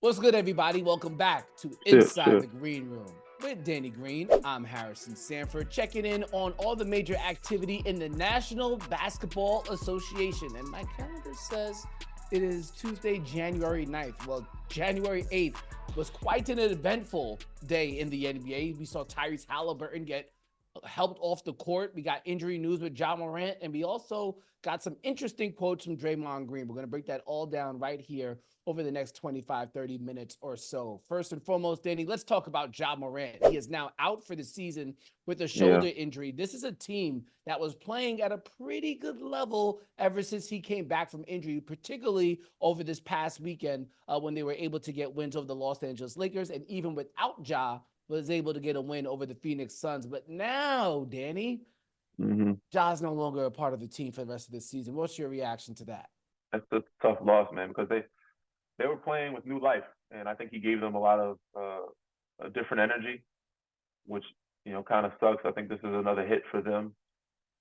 What's good, everybody? Welcome back to Sure, Inside sure. the Green Room with Danny Green. I'm Harrison Sanford, checking in on all the major activity in the National Basketball Association. And my calendar says it is Tuesday, January 9th. Well, January 8th was quite an eventful day in the NBA. We saw Tyrese Halliburton get helped off the court. We got injury news with Ja Morant, and we also got some interesting quotes from Draymond Green. We're going to break that all down right here over the next 25, 30 minutes or so. First and foremost, Danny, let's talk about Ja Morant. He is now out for the season with a Yeah. shoulder injury. This is a team that was playing at a pretty good level ever since he came back from injury, particularly over this past weekend when they were able to get wins over the Los Angeles Lakers. And even without Ja, was able to get a win over the Phoenix Suns. But now, Danny, hmm Ja's no longer a part of the team for the rest of this season. What's your reaction to that? That's a tough loss, man, because they were playing with new life, and I think he gave them a lot of a different energy, which kind of sucks. I think this is another hit for them.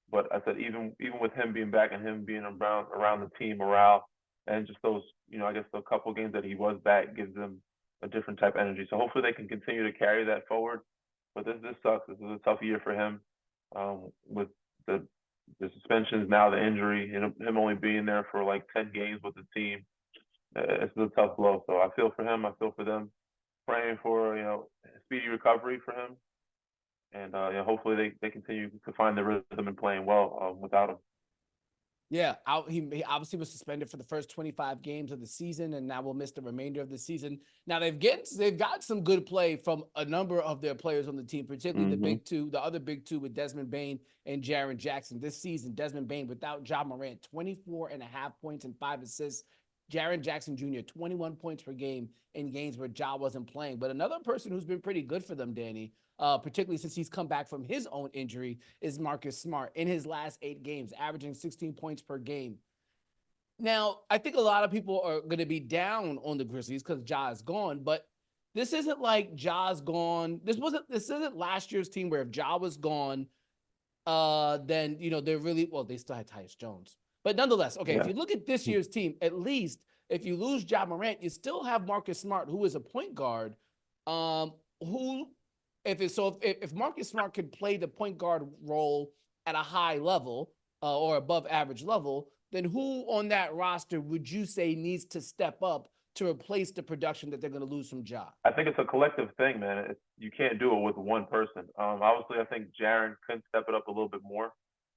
But I said even with him being back and him being around the team morale and just those I guess the couple games that he was back gives them a different type of energy. So hopefully they can continue to carry that forward. But this sucks. This is a tough year for him with the the suspensions now, the injury, and him only being there for like 10 games with the team. It's a tough blow. So I feel for him. I feel for them. Praying for speedy recovery for him, and hopefully they continue to find the rhythm and playing well without him. Yeah, he obviously was suspended for the first 25 games of the season, and now will miss the remainder of the season. Now they've got some good play from a number of their players on the team, particularly the hmm big two, the other big two with Desmond Bain and Jaren Jackson. This season, Desmond Bain without Ja Morant, 24 and a half points and 5 assists. Jaren Jackson Jr., 21 points per game in games where Ja wasn't playing. But another person who's been pretty good for them, Danny, particularly since he's come back from his own injury, is Marcus Smart in his last 8 games, averaging 16 points per game. Now, I think a lot of people are going to be down on the Grizzlies because Ja is gone, but this isn't like Ja's gone. This isn't last year's team where if Ja was gone, then they're really well, they still had Tyus Jones. But nonetheless, okay, if Yeah. you look at this year's team, at least if you lose Ja Morant, you still have Marcus Smart, who is a point guard, who if Marcus Smart could play the point guard role at a high level or above average level, then who on that roster would you say needs to step up to replace the production that they're going to lose from Ja? I think it's a collective thing, man. You can't do it with one person. Obviously, I think Jaren could step it up a little bit more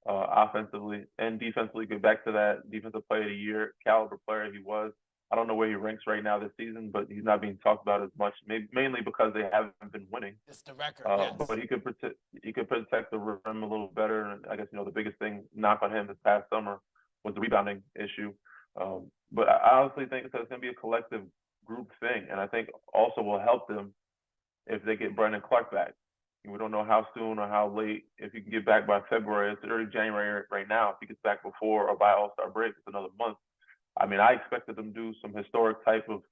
offensively and defensively. Get back to that defensive player of the year caliber player he was. I don't know where he ranks right now this season, but he's not being talked about as much, maybe, mainly because they haven't been winning. It's the record, But yes. he could protect the rim a little better. And I guess the biggest thing knock on him this past summer was the rebounding issue. But I honestly think it's going to be a collective group thing, and I think also will help them if they get Brandon Clark back. We don't know how soon or how late. If he can get back by February, it's early January right now. If he gets back before or by All Star break, it's another month. I mean, I expected them to do some historic type of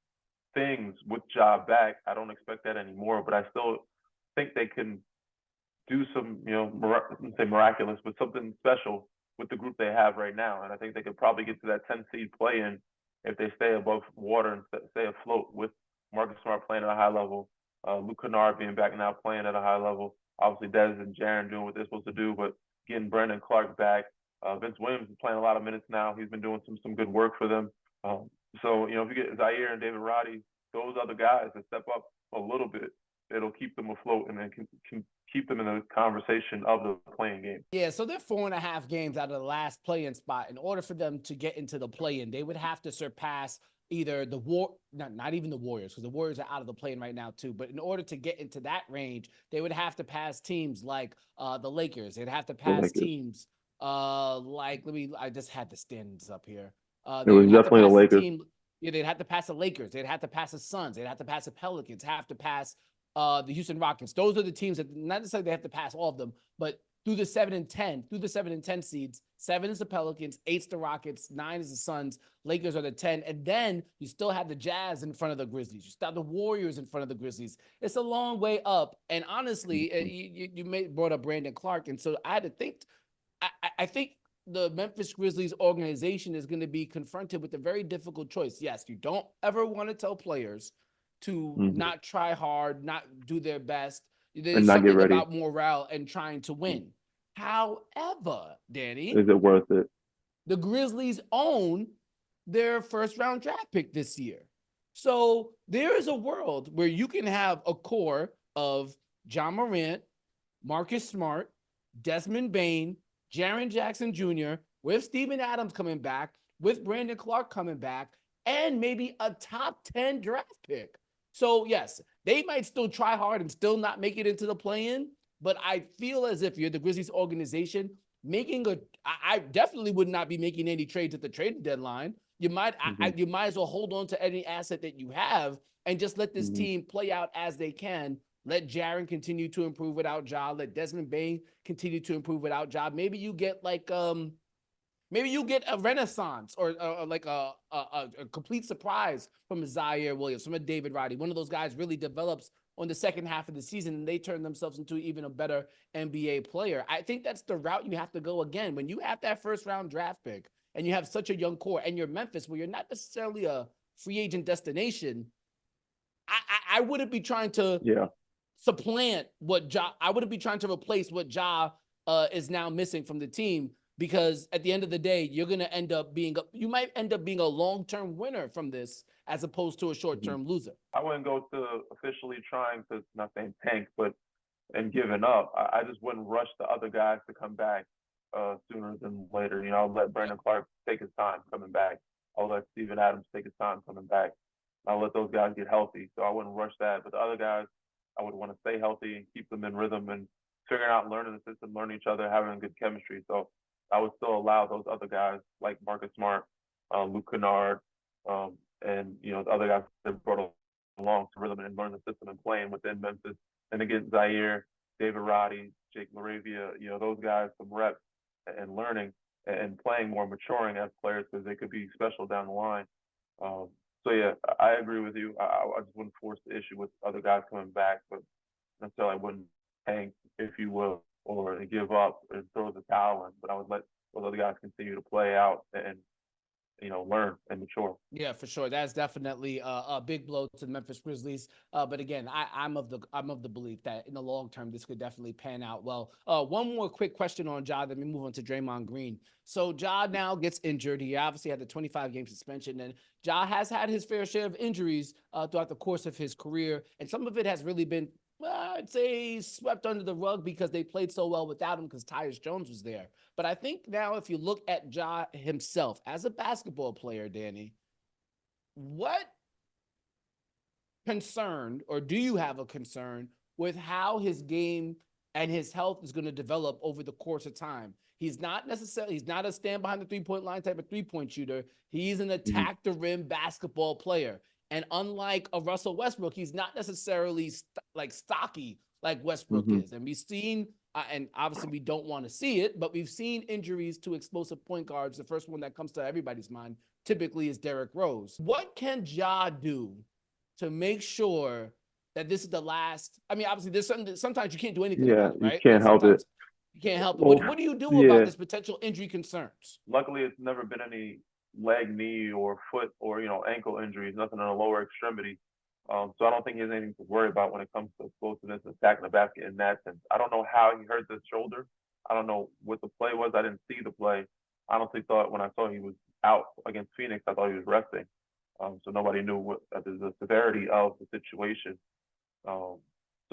things with Ja back. I don't expect that anymore, but I still think they can do some, say miraculous, but something special with the group they have right now. And I think they could probably get to that 10 seed play in if they stay above water and stay afloat with Marcus Smart playing at a high level, Luke Kennard being back now playing at a high level. Obviously, Dez and Jaren doing what they're supposed to do, but getting Brandon Clark back. Vince Williams is playing a lot of minutes now. He's been doing some good work for them. So if you get Zaire and David Roddy, those other guys that step up a little bit, it'll keep them afloat and then can keep them in the conversation of the playing game. Yeah, so they're 4.5 games out of the last play-in spot. In order for them to get into the play-in, they would have to surpass either not even the Warriors, because the Warriors are out of the play-in right now too. But in order to get into that range, they would have to pass teams like the Lakers. They'd have to The pass Lakers. teams I just had the standings up here. It They was would have to definitely the pass the Lakers. team. Yeah, they'd have to pass the Lakers. They'd have to pass the Suns. They'd have to pass the Pelicans. Have to pass the Houston Rockets. Those are the teams that not necessarily they have to pass all of them, but through the 7 and 10 seeds. 7 is the Pelicans, 8's the Rockets, 9 is the Suns, Lakers are the 10, and then you still have the Jazz in front of the Grizzlies. You still have the Warriors in front of the Grizzlies. It's a long way up, and honestly, brought up Brandon Clark, and so I had to think. I think the Memphis Grizzlies organization is going to be confronted with a very difficult choice. Yes, you don't ever want to tell players to Mm-hmm. not try hard, not do their best. And There's not get something ready. about morale and trying to win. However, Danny, Is it worth it? the Grizzlies own their first round draft pick this year. So there is a world where you can have a core of Ja Morant, Marcus Smart, Desmond Bain, Jaren Jackson Jr., with Steven Adams coming back, with Brandon Clark coming back, and maybe a top 10 draft pick. So, yes, they might still try hard and still not make it into the play-in, but I feel as if you're the Grizzlies organization I definitely would not be making any trades at the trading deadline. You might you might as well hold on to any asset that you have and just let this team play out as they can. Let Jaren continue to improve without Ja. Let Desmond Bain continue to improve without Ja. Maybe you get maybe you get a renaissance or like a complete surprise from a Zaire Williams, from a David Roddy. One of those guys really develops on the second half of the season and they turn themselves into even a better NBA player. I think that's the route you have to go again. When you have that first round draft pick and you have such a young core and you're Memphis where you're not necessarily a free agent destination, I wouldn't be trying to supplant what Ja, I wouldn't be trying to replace what Ja is now missing from the team, because at the end of the day, you're going to end up you might end up being a long-term winner from this as opposed to a short-term loser. I wouldn't go to officially trying to, not saying tank, but and giving up. I just wouldn't rush the other guys to come back sooner than later. You know, I'll let Brandon Clark take his time coming back. I'll let Steven Adams take his time coming back. I'll let those guys get healthy. So I wouldn't rush that. But the other guys, I would want to stay healthy and keep them in rhythm and figuring out, learning the system, learning each other, having good chemistry. So I would still allow those other guys like Marcus Smart, Luke Kennard, and you know the other guys that brought along to rhythm and learn the system and playing within Memphis. And again, Zaire, David Roddy, Jake Laravia, you know, those guys, some reps and learning and playing more, maturing as players because they could be special down the line. So yeah, I agree with you. I just wouldn't force the issue with other guys coming back, but necessarily I wouldn't tank, if you will, or give up and throw the towel in. But I would let those other guys continue to play out and you know, learn and mature. Yeah, for sure. That's definitely a big blow to the Memphis Grizzlies. But again, I'm of the belief that in the long term, this could definitely pan out well. One more quick question on Ja, then we move on to Draymond Green. So Ja now gets injured. He obviously had the 25-game suspension, and Ja has had his fair share of injuries throughout the course of his career, and some of it has really been, I'd say, swept under the rug because they played so well without him because Tyus Jones was there. But I think now if you look at Ja himself as a basketball player, Danny, what concern, or do you have a concern with how his game and his health is going to develop over the course of time? He's not a stand behind the three-point line type of three-point shooter. He's an attack the rim basketball player. And unlike a Russell Westbrook, he's not necessarily stocky like Westbrook is. And we've seen, and obviously we don't want to see it, but we've seen injuries to explosive point guards. The first one that comes to everybody's mind typically is Derrick Rose. What can Ja do to make sure that this is the last? I mean, obviously there's sometimes you can't do anything about it, right? You can't help it. You can't help it. What do you do about this potential injury concerns? Luckily, it's never been any leg, knee, or foot, or you know, ankle injuries. Nothing in the lower extremity. So I don't think he has anything to worry about when it comes to explosiveness and attacking the basket in that sense. I don't know how he hurt the shoulder. I don't know what the play was. I didn't see the play. I honestly thought when I saw he was out against Phoenix, I thought he was resting. So nobody knew what the severity of the situation. So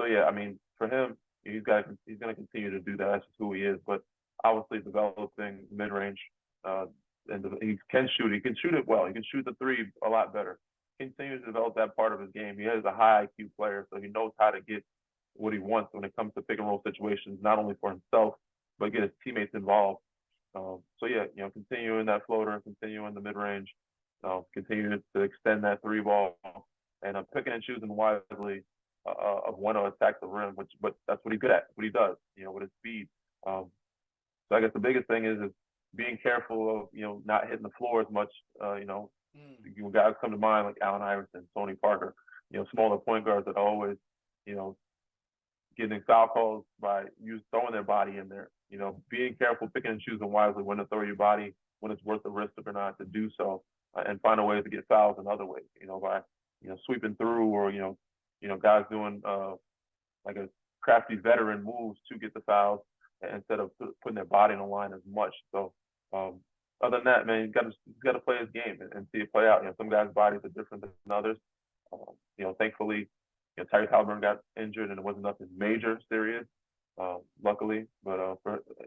yeah, I mean, for him, he's going to continue to do that. That's just who he is. But obviously, developing mid range, and he can shoot. He can shoot it well. He can shoot the three a lot better. Continues to develop that part of his game. He is a high IQ player, so he knows how to get what he wants when it comes to pick and roll situations, not only for himself but get his teammates involved. So yeah, you know, continue in that floater, continue in the mid range, continue to extend that three ball, and picking and choosing wisely of when to attack the rim, but that's what he's good at, what he does, you know, with his speed. So I guess the biggest thing is being careful of, you know, not hitting the floor as much. Guys come to mind like Allen Iverson, Tony Parker, you know, smaller point guards that are always, you know, getting foul calls by throwing their body in there. You know, being careful, picking and choosing wisely when to throw your body, when it's worth the risk or not to do so, and find a way to get fouls in other ways. You know, by sweeping through, or guys doing like a crafty veteran moves to get the fouls instead of putting their body on the line as much. So other than that, man, you got to play his game and see it play out. Some guys' bodies are different than others. Thankfully, Tyrese Halliburton got injured and it wasn't nothing major, serious. Luckily, but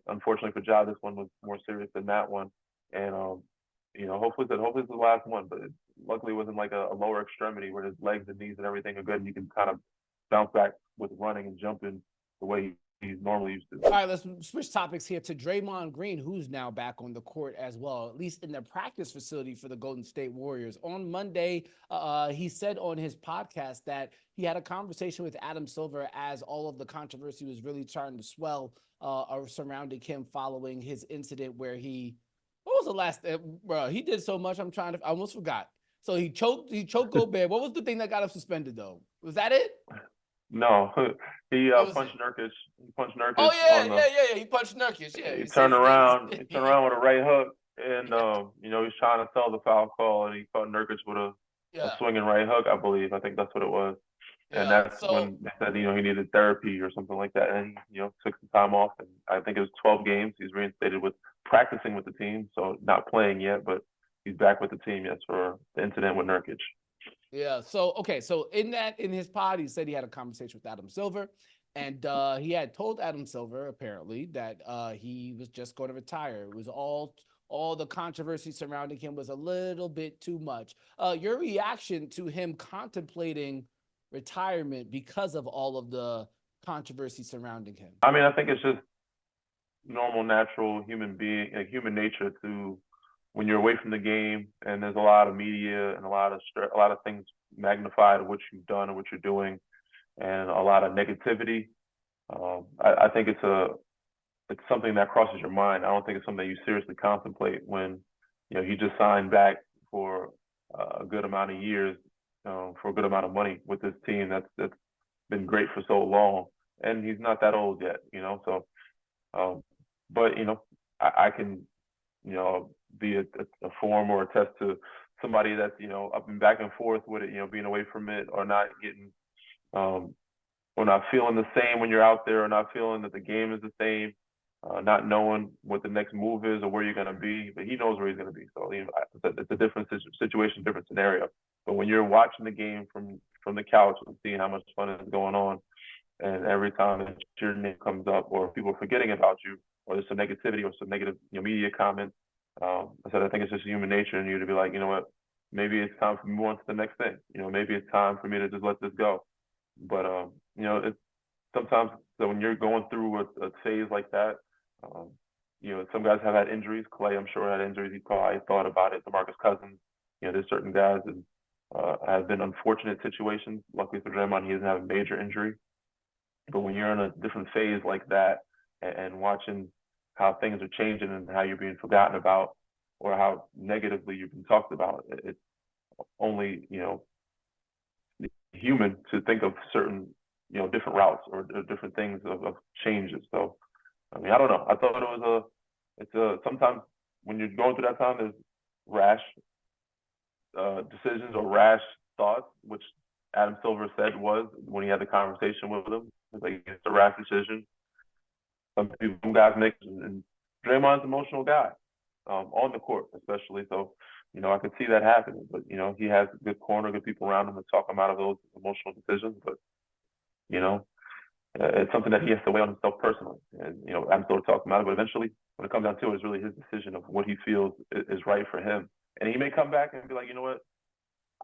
unfortunately for Ja, this one was more serious than that one. And hopefully it's the last one. But luckily, it wasn't like a lower extremity where his legs and knees and everything are good, and you can kind of bounce back with running and jumping the way he's normally used to. All right, let's switch topics here to Draymond Green, who's now back on the court as well, at least in the practice facility for the Golden State Warriors. On Monday, he said on his podcast that he had a conversation with Adam Silver as all of the controversy was really starting to swell surrounding him following his incident where what was the last, bro? He did so much, I almost forgot. So he choked Gobert. What was the thing that got him suspended though? Was that it? No, he punched Nurkic. He punched Nurkic. Oh yeah. He punched Nurkic. Yeah, he turned around. He turned around with a right hook, and he was trying to sell the foul call, and he caught Nurkic with a swinging right hook. I believe. I think that's what it was. Yeah, and that's when they said he needed therapy or something like that, and took some time off. And I think it was 12 games. He's reinstated with practicing with the team, so not playing yet, but he's back with the team. Yes, for the incident with Nurkic. Yeah. So, okay. So in his pod, he said he had a conversation with Adam Silver, and he had told Adam Silver apparently that he was just going to retire. It was all the controversy surrounding him was a little bit too much. Your reaction to him contemplating retirement because of all of the controversy surrounding him? I mean, I think it's just normal, natural human nature to, when you're away from the game and there's a lot of media and a lot of things magnified of what you've done and what you're doing, and a lot of negativity. I think it's something that crosses your mind. I don't think it's something that you seriously contemplate when he just signed back for a good amount of years, for a good amount of money with this team that's been great for so long, and he's not that old yet, So, but I can be a form or attest to somebody that's up and back and forth with it, being away from it, or not getting or not feeling the same when you're out there, or not feeling that the game is the same, not knowing what the next move is or where you're going to be. But he knows where he's going to be, so it's a different situation, different scenario. But when you're watching the game from the couch and seeing how much fun is going on, and every time that your name comes up or people are forgetting about you, or there's some negativity or some negative media comments, I think it's just human nature in you to be like, you know what, maybe it's time for me to move on to the next thing. Maybe it's time for me to just let this go. But it's sometimes, so when you're going through a phase like that, some guys have had injuries. Clay, I'm sure, had injuries. He probably thought about it. DeMarcus Cousins, there's certain guys that have been unfortunate situations. Luckily for Draymond, he doesn't have a major injury. But when you're in a different phase like that, and watching how things are changing and how you're being forgotten about, or how negatively you've been talked about, it's only human to think of certain different routes or different things of changes. So I mean, I don't know. I thought it's sometimes when you're going through that time, there's rash decisions or rash thoughts, which Adam Silver said was when he had the conversation with him. It's like, it's a rash decision. Some guys make, and Draymond's an emotional guy, on the court especially. So, I could see that happening. But, he has a good corner, good people around him to talk him out of those emotional decisions. But, it's something that he has to weigh on himself personally. And, I'm still talking about it, but eventually, when it comes down to it, it's really his decision of what he feels is right for him. And he may come back and be like, you know what,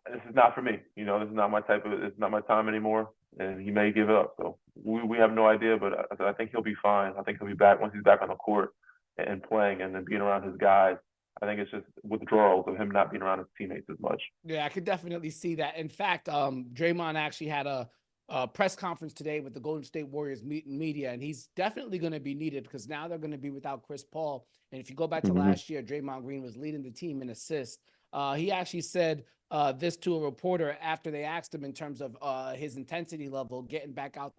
this is not for me. This is not my it's not my time anymore. And he may give up. So we have no idea, but I think he'll be fine. I think he'll be back once he's back on the court and playing and then being around his guys. I think it's just withdrawals of him not being around his teammates as much. Yeah, I could definitely see that. In fact, Draymond actually had a press conference today with the Golden State Warriors media, and he's definitely going to be needed because now they're going to be without Chris Paul. And if you go back to last year, Draymond Green was leading the team in assists. He actually said this to a reporter after they asked him in terms of his intensity level, getting back out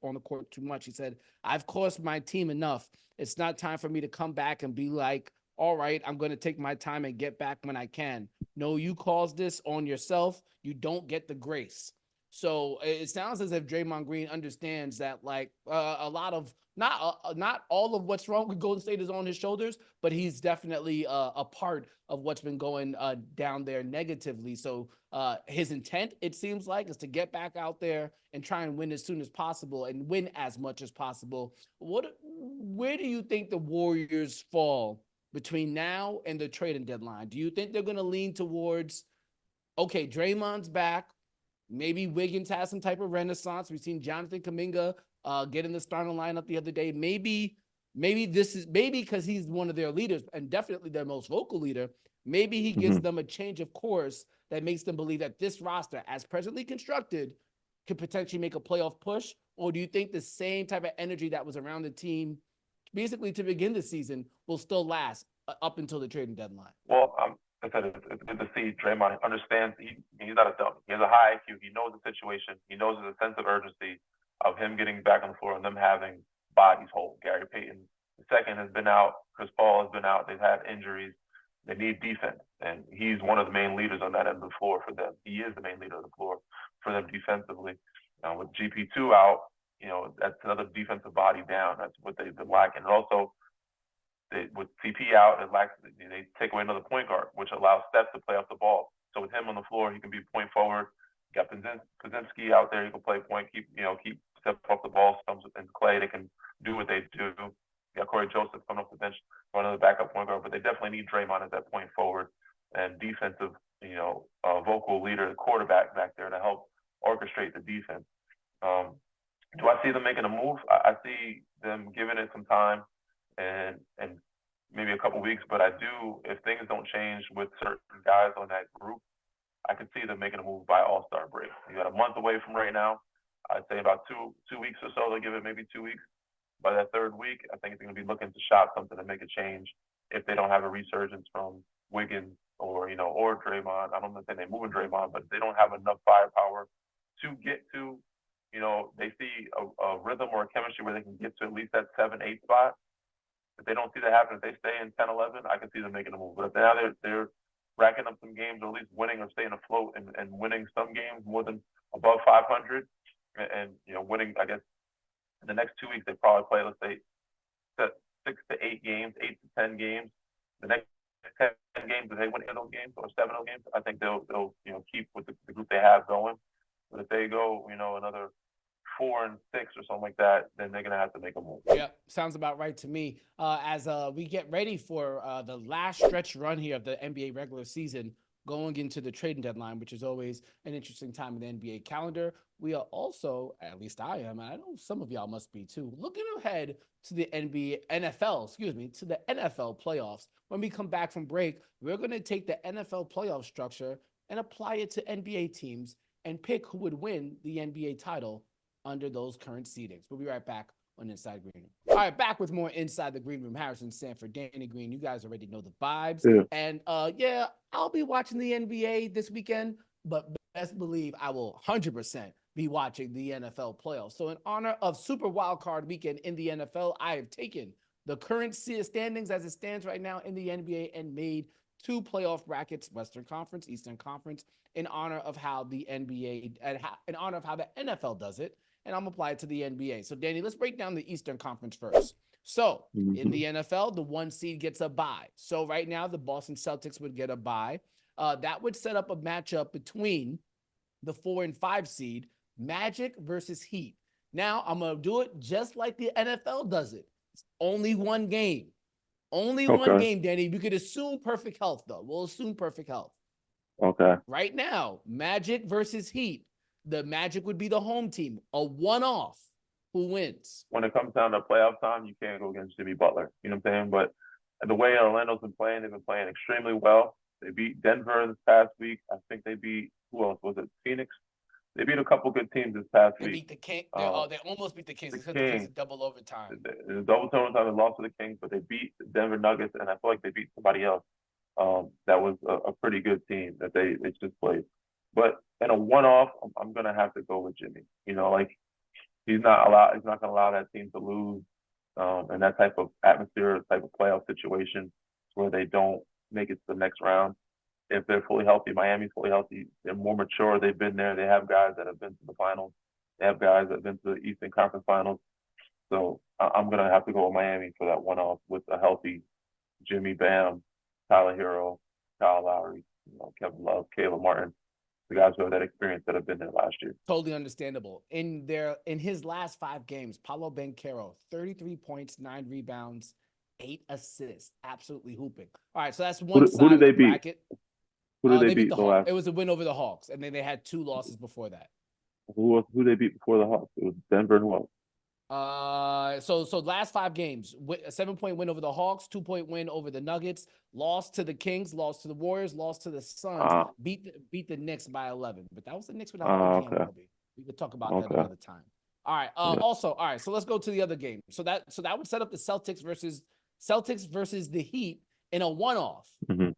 on the court too much. He said, "I've cost my team enough. It's not time for me to come back and be like all right, I'm going to take my time and get back when I can. No, you caused this on yourself. You don't get the grace. So it sounds as if Draymond Green understands that, like, a lot of not all of what's wrong with Golden State is on his shoulders, but he's definitely a part of what's been going down there negatively. So his intent, it seems like, is to get back out there and try and win as soon as possible and win as much as possible. Where do you think the Warriors fall between now and the trading deadline? Do you think they're going to lean towards, okay, Draymond's back, maybe Wiggins has some type of renaissance? We've seen Jonathan Kuminga get in the starting lineup the other day. Maybe because he's one of their leaders and definitely their most vocal leader. Maybe he gives them a change of course that makes them believe that this roster, as presently constructed, could potentially make a playoff push. Or do you think the same type of energy that was around the team basically to begin the season will still last up until the trading deadline? Well, I said it's good to see Draymond understands he's not a dummy. He has a high IQ. He knows the situation. He knows there's a sense of urgency of him getting back on the floor and them having bodies whole. Gary Payton II has been out. Chris Paul has been out. They've had injuries. They need defense, and he's one of the main leaders on that end of the floor for them. He is the main leader of the floor for them defensively. With GP2 out, that's another defensive body down. That's what they've been lacking. And also, with CP out, they take away another point guard, which allows Steph to play off the ball. So with him on the floor, he can be point forward. You got Podziemski out there, he can play point, keep Steph off the ball. And Clay, they can do what they do. You got Corey Joseph coming off the bench for another backup point guard, but they definitely need Draymond as that point forward and defensive, vocal leader, the quarterback back there to help orchestrate the defense. Do I see them making a move? I see them giving it some time and maybe a couple weeks, but I do, if things don't change with certain guys on that group, I could see them making a move by All-Star break. You got a month away from right now. I'd say about two weeks or so. They'll give it maybe 2 weeks. By that third week, I think they're going to be looking to shop something to make a change if they don't have a resurgence from Wiggins or Draymond. I don't know if they're moving Draymond, but if they don't have enough firepower to get to, they see a rhythm or a chemistry where they can get to at least that 7-8 spot. If they don't see that happen, if they stay in 10-11, I can see them making a move. But if now they're racking up some games or at least winning or staying afloat and winning some games more than above 500 and winning, I guess, in the next 2 weeks, they probably play, let's say, 6 to 8 games, 8 to 10 games. The next 10 games, if they win 8 of those games or 7 of those games, I think they'll keep with the group they have going. But if they go, another 4 and 6 or something like that, then they're gonna have to make a move. Yeah, sounds about right to me. As we get ready for the last stretch run here of the NBA regular season, going into the trading deadline, which is always an interesting time in the NBA calendar, we are also, at least I am, and I know some of y'all must be too, looking ahead to the NFL playoffs. When we come back from break, we're going to take the NFL playoff structure and apply it to NBA teams and pick who would win the NBA title under those current seedings. We'll be right back on Inside Green Room. All right, back with more Inside the Green Room. Harrison Sanford, Danny Green. You guys already know the vibes. Yeah. And I'll be watching the NBA this weekend, but best believe I will 100% be watching the NFL playoffs. So in honor of Super Wildcard Weekend in the NFL, I have taken the current standings as it stands right now in the NBA and made 2 playoff brackets, Western Conference, Eastern Conference, in honor of how the NFL does it. And I'm apply it to the NBA. So, Danny, let's break down the Eastern Conference first. So, in the NFL, the 1 seed gets a bye. So, right now, the Boston Celtics would get a bye. That would set up a matchup between the 4 and 5 seed, Magic versus Heat. Now, I'm going to do it just like the NFL does it. It's only one game. Only one game, Danny. We could assume perfect health, though. We'll assume perfect health. Okay. Right now, Magic versus Heat. The Magic would be the home team, a one-off. Who wins? When it comes down to playoff time, you can't go against Jimmy Butler. You know what I'm saying? But the way Orlando's been playing, they've been playing extremely well. They beat Denver this past week. I think they beat, who else? Was it Phoenix? They beat a couple good teams this past week. They beat the Kings. They almost beat the Kings. Because the Kings in double overtime. In double overtime, they lost to the Kings, but they beat the Denver Nuggets, and I feel like they beat somebody else. That was a pretty good team that they just played. But in a one-off, I'm gonna have to go with Jimmy. He's not gonna allow that team to lose in that type of atmosphere, type of playoff situation, where they don't make it to the next round. If they're fully healthy, Miami's fully healthy. They're more mature. They've been there. They have guys that have been to the finals. They have guys that have been to the Eastern Conference Finals. So I'm gonna have to go with Miami for that one-off with a healthy Jimmy Bam, Tyler Hero, Kyle Lowry, Kevin Love, Caleb Martin, the guys who have that experience that have been there last year. Totally understandable. In his last 5 games, Paolo Banchero, 33 points, 9 rebounds, 8 assists, absolutely hooping. All right, so that's one side of the bracket. Who did they beat beat the the Hawks. last? It was a win over the Hawks, and then they had 2 losses before that. Who they beat before the Hawks? It was Denver and who else? So last 5 games, a 7-point win over the Hawks, 2-point win over the Nuggets, lost to the Kings, lost to the Warriors, lost to the Suns, beat the Knicks by 11. But that was the Knicks without OG Anunoby. We could talk about that another time. All right. Also, all right. So let's go to the other game. So that would set up the Celtics versus the Heat in a one-off. Mm-hmm.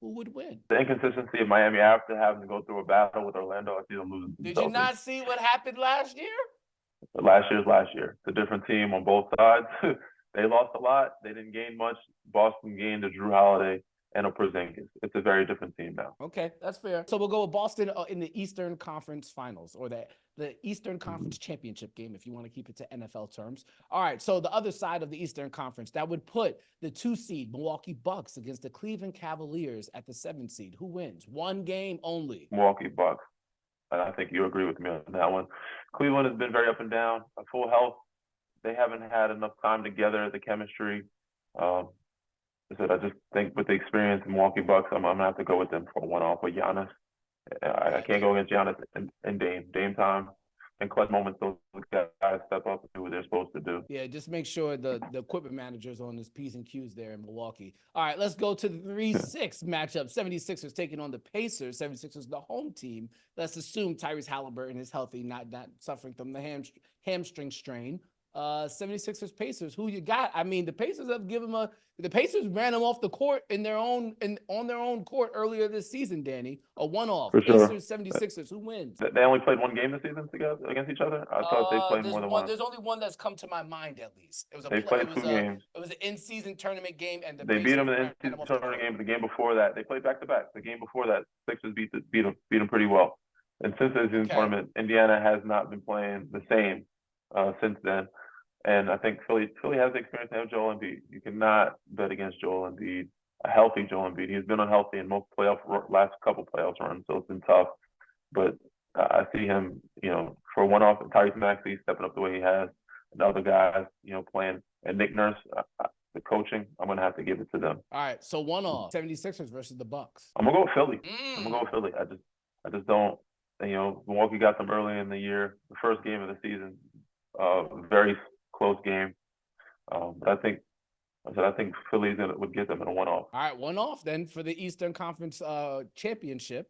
Who would win? The inconsistency of Miami after having to go through a battle with Orlando, I see them losing. Did you not see what happened last year? Last year. It's a different team on both sides. They lost a lot. They didn't gain much. Boston gained a Drew Holiday and a Porzingis. It's a very different team now. Okay, that's fair. So we'll go with Boston in the Eastern Conference Finals, or the Eastern Conference Championship game, if you want to keep it to NFL terms. All right, so the other side of the Eastern Conference, that would put the 2 seed Milwaukee Bucks against the Cleveland Cavaliers at the 7 seed. Who wins? One game only. Milwaukee Bucks. And I think you agree with me on that one. Cleveland has been very up and down. At full health, they haven't had enough time together, the chemistry. I just think with the experience in Milwaukee Bucks, I'm going to have to go with them for a one-off with Giannis. I can't go against Giannis and Dame. Dame time and clutch moments, those guys step up and do what they're supposed to do. Yeah, just make sure the equipment manager's on his P's and Q's there in Milwaukee. All right, let's go to the 3-6 matchup. 76ers taking on the Pacers. 76ers, the home team. Let's assume Tyrese Halliburton is healthy, not suffering from the hamstring strain. 76ers Pacers, who you got? I mean, the Pacers have given the Pacers ran them off the court on their own court earlier this season, Danny. A one-off. For sure. Pacers 76ers, who wins? They only played one game this season together against each other? I thought they played more than one. There's only one that's come to my mind, at least. They played 2 games. It was an in-season tournament game, and they beat them in the in-season tournament game. The game before that, they played back-to-back. The game before that, Sixers beat them pretty well. And since the season tournament, Indiana has not been playing the same since then. And I think Philly has the experience to have Joel Embiid. You cannot bet against Joel Embiid, a healthy Joel Embiid. He's been unhealthy in most last couple playoffs runs, so it's been tough. But I see him, for one off, Tyrese Maxey stepping up the way he has, and other guys, playing. And Nick Nurse, the coaching, I'm going to have to give it to them. All right, so one off, 76ers versus the Bucks. I'm going to go with Philly. I'm going to go with Philly. I just don't, Milwaukee got them early in the year, the first game of the season, very close game. But I think Philly would get them in a one-off. All right, one-off then for the Eastern Conference Championship.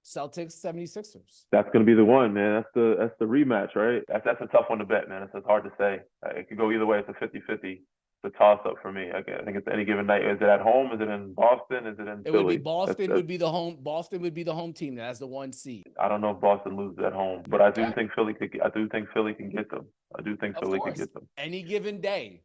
Celtics 76ers. That's going to be the one, man. That's the rematch, right? That's a tough one to bet, man. It's hard to say. It could go either way. It's a 50-50. It's a toss-up for me. I think it's any given night. Is it at home? Is it in Boston? Is it in Philly? It would be Boston. Would be the home. Boston would be the home team. That's the 1 seed. I don't know if Boston loses at home, but I do think Philly could. I do think Philly can get them. Philly can get them any given day.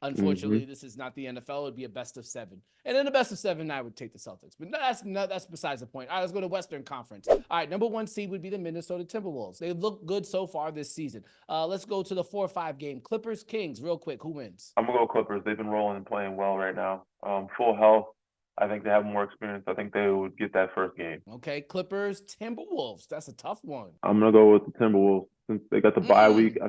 Unfortunately, this is not the NFL. It would be a best of 7. And in a best of 7, I would take the Celtics. But that's besides the point. All right, let's go to Western Conference. All right, number 1 seed would be the Minnesota Timberwolves. They look good so far this season. Let's go to the 4-5 game. Clippers, Kings, real quick. Who wins? I'm going to go Clippers. They've been rolling and playing well right now. Full health. I think they have more experience. I think they would get that first game. Okay, Clippers, Timberwolves. That's a tough one. I'm going to go with the Timberwolves. Since they got the bye week, I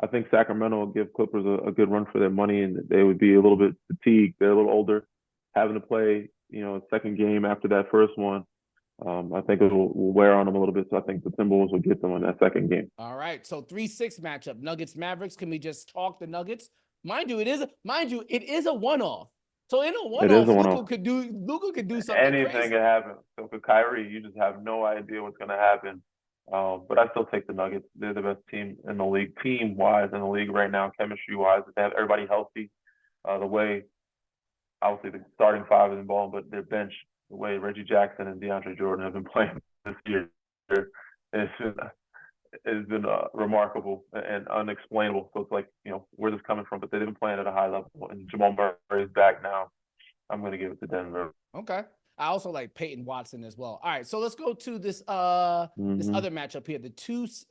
think Sacramento will give Clippers a good run for their money, and they would be a little bit fatigued. They're a little older, having to play, a second game after that first one. I think it will wear on them a little bit, so I think the Timberwolves will get them in that second game. All right, so 3-6 matchup, Nuggets Mavericks. Can we just talk the Nuggets? Mind you, it is a one-off. So in a one-off, Luka could do something. Anything crazy. can happen. So for Kyrie, you just have no idea what's going to happen. But I still take the Nuggets. They're the best team in the league, team-wise in the league right now, chemistry-wise. They have everybody healthy. The way, obviously, the starting 5 isn't balling, but their bench, the way Reggie Jackson and DeAndre Jordan have been playing this year, has been remarkable and unexplainable. So it's like, where's this coming from? But they've been playing at a high level, and Jamal Murray is back now. I'm going to give it to Denver. Okay. I also like Peyton Watson as well. All right, so let's go to this this other matchup here, the 2-7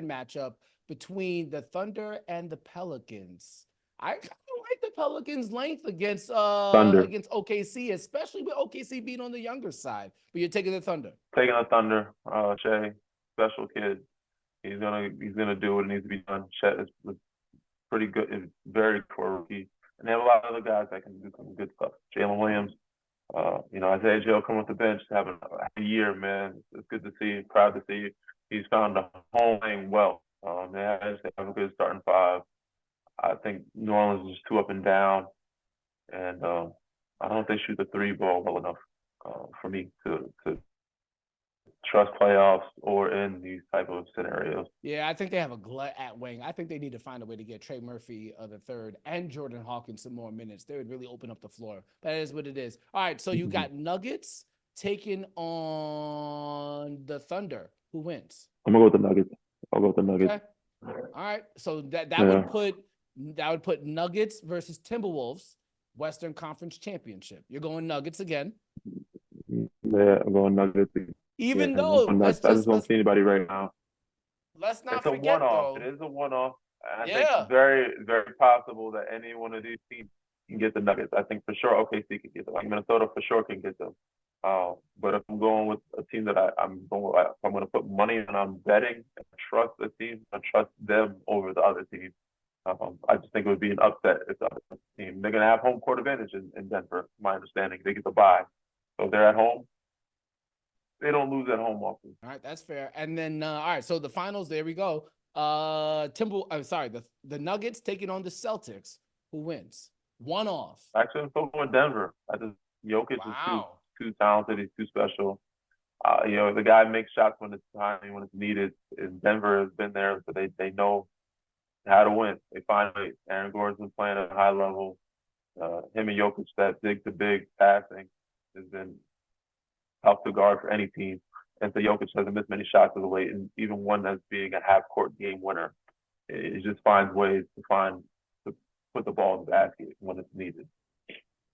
matchup between the Thunder and the Pelicans. I kind of like the Pelicans' length against OKC, especially with OKC being on the younger side. But you're taking the Thunder. Taking the Thunder. Shea, special kid. He's gonna do what needs to be done. Chet is pretty good, is very core rookie, and they have a lot of other guys that can do some good stuff. Jalen Williams. Isaiah Joe coming off the bench, having a year, man. It's good to see. Proud to see. He's found a home playing well. They have a good starting five. I think New Orleans is just too up and down, and I don't think they shoot the three ball well enough for me to trust playoffs or in these type of scenarios. Yeah, I think they have a glut at wing. I think they need to find a way to get Trey Murphy the third and Jordan Hawkins some more minutes. They would really open up the floor. That is what it is. All right, so you got Nuggets taking on the Thunder. Who wins? I'm gonna go with the Nuggets. I'll go with the Nuggets. Okay. All right, so that would put Nuggets versus Timberwolves, Western Conference Championship. You're going Nuggets again. Yeah, I'm going Nuggets. Even though I just don't see anybody right now. Let's not forget. It's a one-off. It is a one-off. I think it's very, very possible that any one of these teams can get the Nuggets. I think for sure OKC can get them. Like Minnesota for sure can get them. But if I'm going with a team that I'm going to put money and I'm betting and trust the team, I trust them over the other team. I just think it would be an upset if the other team. They're going to have home court advantage in Denver, my understanding. They get the bye. So if they're at home, they don't lose at home often. All right, that's fair. And then, all right, so the finals, there we go. The Nuggets taking on the Celtics. Who wins? One off. Actually, I'm still going Denver. Jokic is too talented. He's too special. The guy makes shots when it's time, when it's needed. And Denver has been there, so they know how to win. They find it. Aaron Gordon's been playing at a high level. Him and Jokic, that big-to-big passing has been tough to guard for any team. And so Jokic hasn't missed many shots of the late, and even one that's being a half-court game winner. It just finds ways to put the ball in the basket when it's needed.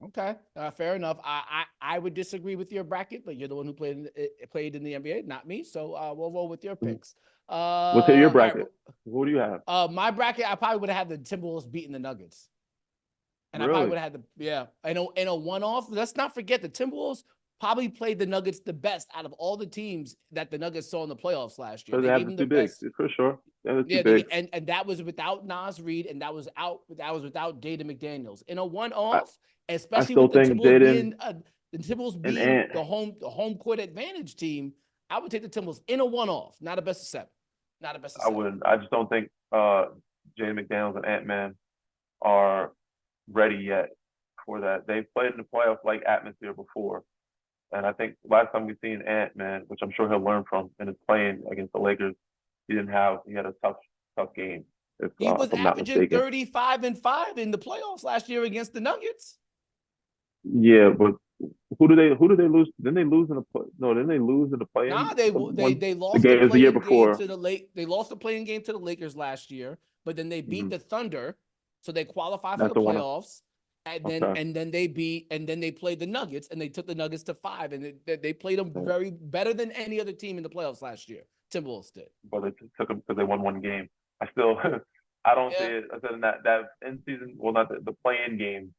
Okay, fair enough. I would disagree with your bracket, but you're the one who played in the NBA, not me. So we'll roll with your picks. What's your bracket? Right. Who do you have? My bracket, I probably would have had the Timberwolves beating the Nuggets. And really? I probably would have had in a one-off. Let's not forget the Timberwolves probably played the Nuggets the best out of all the teams that the Nuggets saw in the playoffs last year. So they have the two bigs, for sure. And that was without Naz Reid, and that was without Jaden McDaniels. In a one-off, especially with the Timberwolves being the home court advantage team, I would take the Timberwolves in a one-off, not a best of seven. Not a best of seven. I wouldn't. I just don't think Jaden McDaniels and Ant-Man are ready yet for that. They've played in the playoff like atmosphere before. And I think last time we've seen Ant-Man, which I'm sure he'll learn from, and is playing against the Lakers, he had a tough game. He was averaging 35 and 5 in the playoffs last year against the Nuggets. Yeah, but who did they lose? Didn't they lose in the play? Nah, they lost the year before. They lost the playing game to the Lakers last year, but then they beat the Thunder, so they qualified for the playoffs. And then they played the Nuggets, and they took the Nuggets to 5, and they played them better than any other team in the playoffs last year. Timberwolves did. But it took them because they won one game. I don't see it. I said that in season, well, not the play-in game,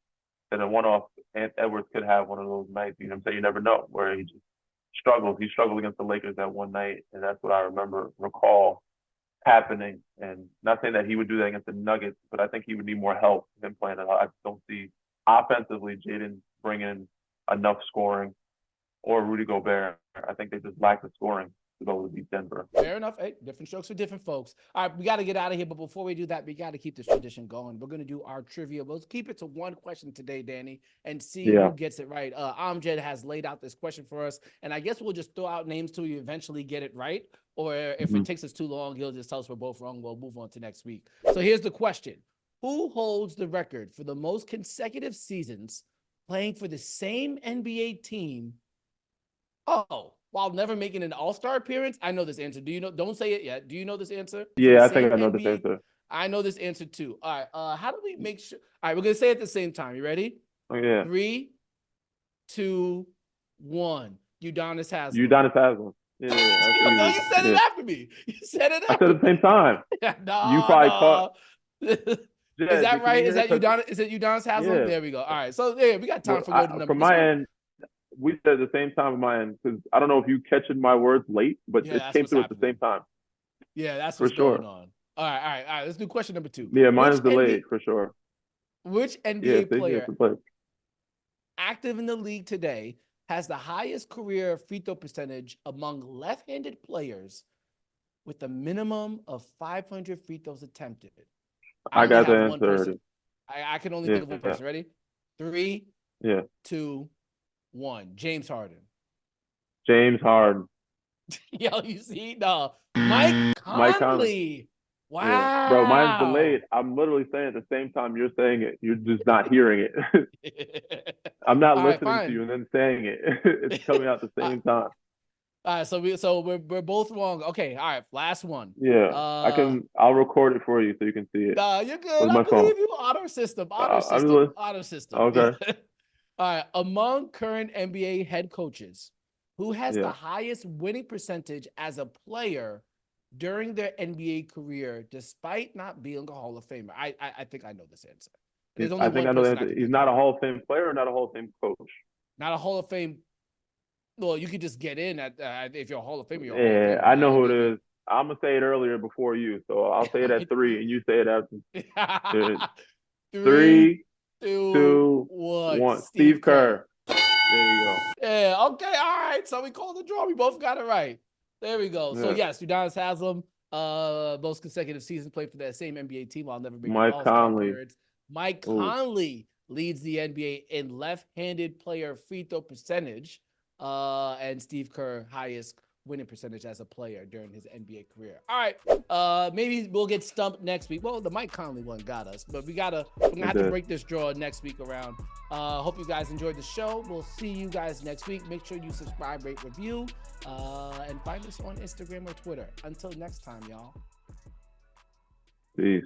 that a one-off, Edwards could have one of those nights. You know what I'm saying? You never know, where he just struggles. He struggled against the Lakers that one night, and that's what I recall happening. And not saying that he would do that against the Nuggets, but I think he would need more help than playing it. I just don't see offensively Jaden bringing enough scoring, or Rudy Gobert. I think they just lack the scoring to go to beat Denver. Fair enough. Hey, different strokes for different folks. All right, we got to get out of here, but before we do that, we got to keep this tradition going. We're going to do our trivia. We'll keep it to one question today, Danny, and see who gets it right. Amjad has laid out this question for us, and I guess we'll just throw out names till you eventually get it right, or if it takes us too long, he'll just tell us we're both wrong. We'll move on to next week. So here's the question. Who holds the record for the most consecutive seasons playing for the same NBA team? Oh, while never making an All-Star appearance? I know this answer. Do you know? Don't say it yet. Do you know this answer? Yeah, I think I know this answer. I know this answer too. All right. How do we make sure? All right, we're gonna say it at the same time. You ready? Oh yeah. 3, 2, 1. Udonis Haslem. Udonis Haslem. Yeah. No, you said it after me. You said it after I said at the same time. No, You probably caught. Is that right? Is that Udonis? Is it Udonis Haslem? Yeah. There we go. All right. So yeah, we got time for golden number. From my end, we said at the same time on my end, because I don't know if you catching my words late, but it came through at the same time. Yeah, that's what's going on. All right. Let's do question number 2. Yeah, mine is delayed for sure. Which NBA player active in the league today has the highest career free throw percentage among left-handed players with a minimum of 500 free throws attempted? I got the answer already. I can only think of one person. Ready? 3, 2, 1. James Harden. James Harden. Yo, you see? No. Mike Conley. Wow. Yeah. Bro, mine's delayed. I'm literally saying at the same time you're saying it. You're just not hearing it. I'm not listening to you and then saying it. It's coming out at the same time. All right, so we're both wrong. Okay, all right, last one. Yeah, I'll record it for you so you can see it. Nah, you're good. I believe you. Auto system. Okay. All right, among current NBA head coaches, who has the highest winning percentage as a player during their NBA career, despite not being a Hall of Famer? I think I know this answer. I think I know the answer. He's not a Hall of Fame player or not a Hall of Fame coach? Not a Hall of Fame. Well, you could just get in at if you're a Hall of Famer. Yeah, I know who it is. I'm gonna say it earlier before you, so I'll say it at 3, and you say it after. 3, 2, 1. Steve Kerr. There you go. Yeah. Okay. All right. So we called the draw. We both got it right. There we go. Yeah. So yes, Udonis Haslem, most consecutive seasons played for that same NBA team while never being Mike Conley. Mike Conley leads the NBA in left-handed player free throw percentage. And Steve Kerr, highest winning percentage as a player during his NBA career. All right, maybe we'll get stumped next week. Well, the Mike Conley one got us, but we're gonna have to break this draw next week around. Hope you guys enjoyed the show. We'll see you guys next week. Make sure you subscribe, rate, review, and find us on Instagram or Twitter. Until next time, y'all. Peace.